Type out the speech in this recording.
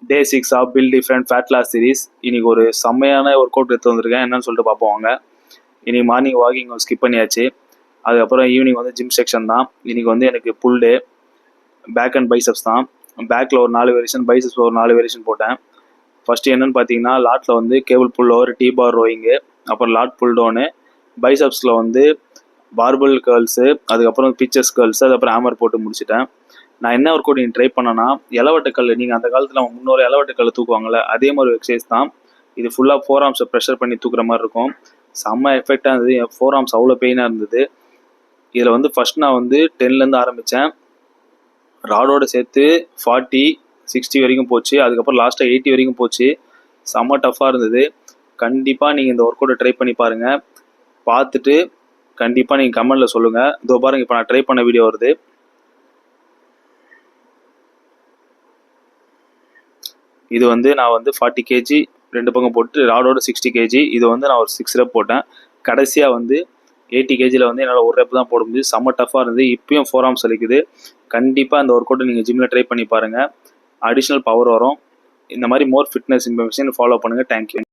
Day 6 of pill different fat loss series. இன்னைக்கு ஒரு செம்மையான ஒர்க் அவுட் எடுத்து வந்திருக்கேன். என்னன்னு சொல்லிட்டு பார்ப்போம் வாங்க. இன்னைக்கு மார்னிங் வாக்கிங் ஸ்கிப் பண்ணியாச்சு. அதுக்கப்புறம் ஈவினிங் வந்து ஜிம் செக்ஷன் தான். இன்னைக்கு வந்து எனக்கு புல் டே. பேக் அண்ட் பைசப்ஸ் தான். பேக்கில் ஒரு 4 வேரியேஷன், பைசப்ஸில் ஒரு 4 வேரியேஷன் போட்டேன். ஃபஸ்ட்டு என்னென்னு பார்த்தீங்கன்னா, லாட்டில் வந்து கேபிள் புல் ஓவர், டீ பார் ரோயிங்கு, அப்புறம் லாட் புல் டவுனு. பைசப்ஸில் வந்து பார்பல் கேர்ள்ஸு, அதுக்கப்புறம் பிச்சர்ஸ் கேர்ள்ஸு, அதுக்கப்புறம் ஹேமர் போட்டு முடிச்சிட்டேன். நான் என்ன ஒர்க் அவுட் நீங்கள் ட்ரை பண்ணேன்னா, இலவட்டக்கல். நீங்கள் அந்த காலத்தில் முன்னோரு இலவட்டக்கல் தூக்குவாங்கள்ல, அதே மாதிரி ஒரு எக்ஸசைஸ் தான் இது. ஃபுல்லாக 4 ஆர்ம்ஸை ப்ரெஷர் பண்ணி தூக்குற மாதிரி இருக்கும். செம்ம எஃபெக்டாக இருந்தது. என் 4 ஆர்ம்ஸ் அவ்வளோ பெயினாக இருந்தது. இதில் வந்து ஃபஸ்ட் நான் வந்து 10லேருந்து ஆரம்பித்தேன். ராடோடு சேர்த்து 40, 60 வரைக்கும் போச்சு. அதுக்கப்புறம் லாஸ்ட்டாக 80 வரைக்கும் போச்சு. செம்ம டஃப்பாக இருந்தது. கண்டிப்பாக நீங்கள் இந்த ஒர்க் அவுட்டை ட்ரை பண்ணி பாருங்கள். பார்த்துட்டு கண்டிப்பாக நீங்கள் கமெண்டில் சொல்லுங்கள். இதோ பாருங்கள், இப்போ நான் ட்ரை பண்ண வீடியோ வருது. இது வந்து நான் வந்து 40 கேஜி 2 பக்கம் போட்டு ராடோட 60 கேஜி. இது வந்து நான் ஒரு 6 ரெப் போட்டேன். கடைசியாக வந்து 80 கேஜியில் வந்து என்னால் ஒரு ரெப் தான் போட முடியுது. செம்ம டஃப்பாக இருந்தது. இப்பயும் 4 ஆர்ம்ஸ் வலிக்குது. கண்டிப்பாக அந்த ஒர்க் அவுட்டை நீங்கள் ஜிம்மில் ட்ரை பண்ணி பாருங்கள். அடிஷ்னல் பவர் வரும். இந்த மாதிரி மோர் ஃபிட்னஸ் இன்ஃபர்மேஷன் ஃபாலோ பண்ணுங்கள். தேங்க்யூ.